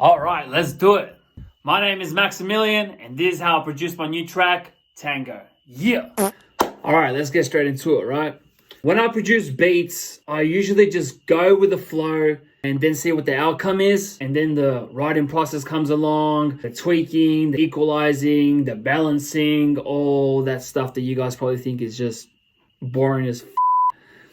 Alright, let's do it. My name is Maximillian, and this is how I produce my new track, Tango. Yeah! Alright, let's get straight into it, right? When I produce beats, I usually just go with the flow and then see what the outcome is. And then the writing process comes along, the tweaking, the equalizing, the balancing, all that stuff that you guys probably think is just boring as f***.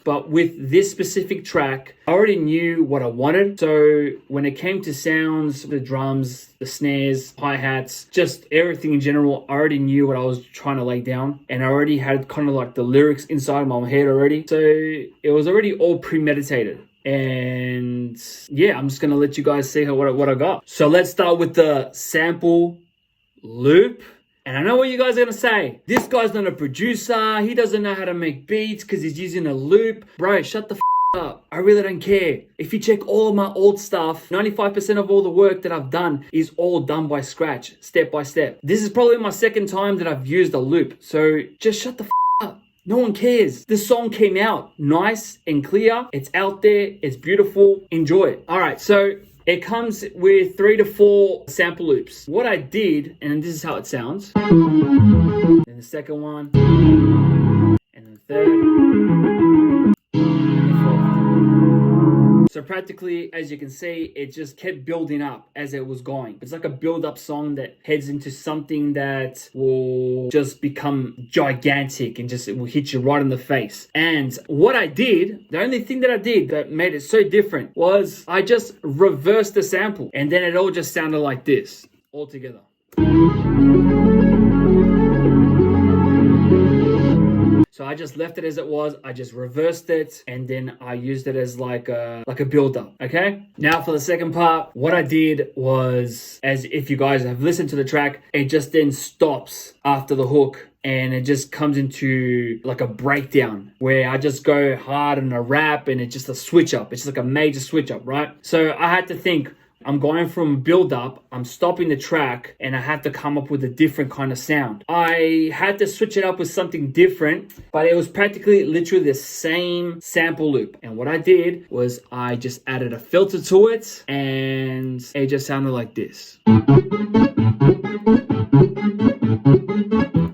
But with this specific track, I already knew what I wanted. So when it came to sounds, the drums, the snares, hi-hats, just everything in general, I already knew what I was trying to lay down. And I already had kind of like the lyrics inside my head already. So it was already all premeditated. And yeah, I'm just going to let you guys see what I got. So let's start with the sample loop. And I know what you guys are going to say. This guy's not a producer. He doesn't know how to make beats because he's using a loop. Bro, shut the up. I really don't care. If you check all of my old stuff, 95% of all the work that I've done is all done by scratch, step by step. This is probably my second time that I've used a loop. So just shut the up. No one cares. The song came out nice and clear. It's out there. It's beautiful. Enjoy it. All right, so it comes with 3 to 4 sample loops. What I did, and this is how it sounds. Then the second one. And the third. And the fourth. So practically, as you can see, it just kept building up as it was going. It's like a build-up song that heads into something that will just become gigantic and just it will hit you right in the face. And what I did, the only thing that I did that made it so different was I just reversed the sample. And then it all just sounded like this, all together. So I just left it as it was. I just reversed it and then I used it as like a build-up, okay? Now for the second part, what I did was, as if you guys have listened to the track, it just then stops after the hook and it just comes into like a breakdown where I just go hard on a rap and it's just a switch up. It's like a major switch up, right? So I had to think, I'm going from build up, I'm stopping the track, and I have to come up with a different kind of sound. I had to switch it up with something different, but it was practically literally the same sample loop. And what I did was I just added a filter to it, and it just sounded like this.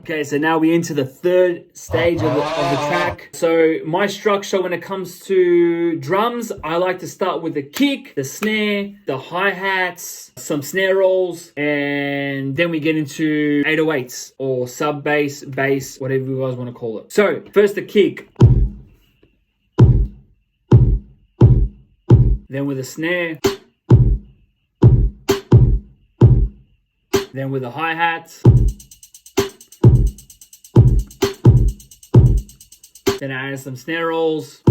Okay, so now we're into the third stage of the track. So my structure when it comes to drums, I like to start with the kick, the snare, the hi-hats, some snare rolls, and then we get into 808s or sub bass, bass, whatever you guys want to call it. So first the kick. Then with the snare. Then with the hi-hats. Then I added some snare rolls.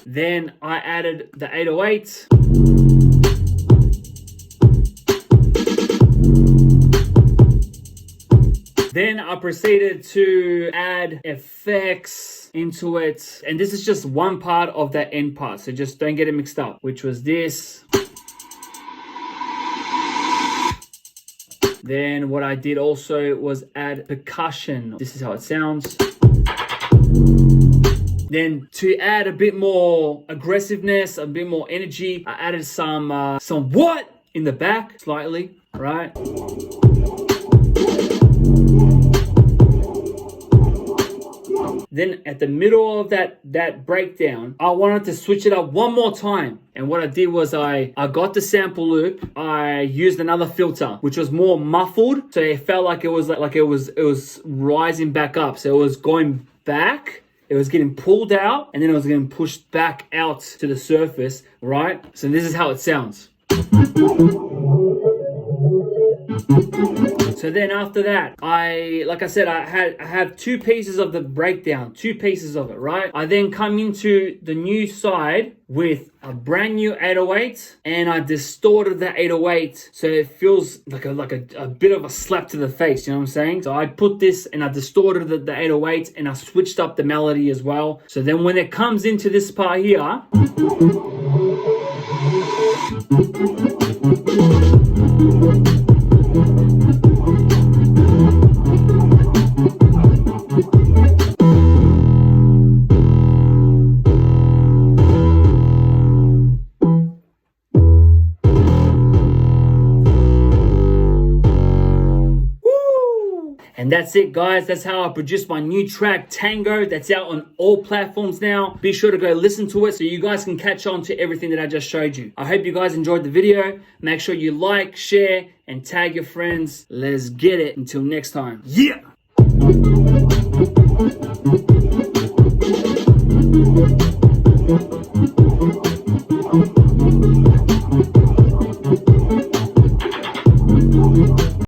Then I added the 808. Then I proceeded to add effects into it. And this is just one part of that end part. So just don't get it mixed up, which was this. Then what I did also was add percussion. This is how it sounds. Then to add a bit more aggressiveness, a bit more energy, I added some what in the back slightly, right? Then at the middle of that breakdown, I wanted to switch it up one more time. And what I did was I got the sample loop. I used another filter, which was more muffled. So it felt like it was rising back up. So it was going back. It was getting pulled out and then it was getting pushed back out to the surface, right? So this is how it sounds. So then after that, like I said, I have 2 pieces of the breakdown, 2 pieces of it, right? I then come into the new side with a brand new 808 and I distorted that 808 so it feels like a bit of a slap to the face, you know what I'm saying? So I put this and I distorted the 808 and I switched up the melody as well. So then when it comes into this part here, that's it, guys. That's how I produced my new track, Tango. That's out on all platforms now. Be sure to go listen to it so you guys can catch on to everything that I just showed you. I hope you guys enjoyed the video. Make sure you like, share, and tag your friends. Let's get it. Until next time. Yeah!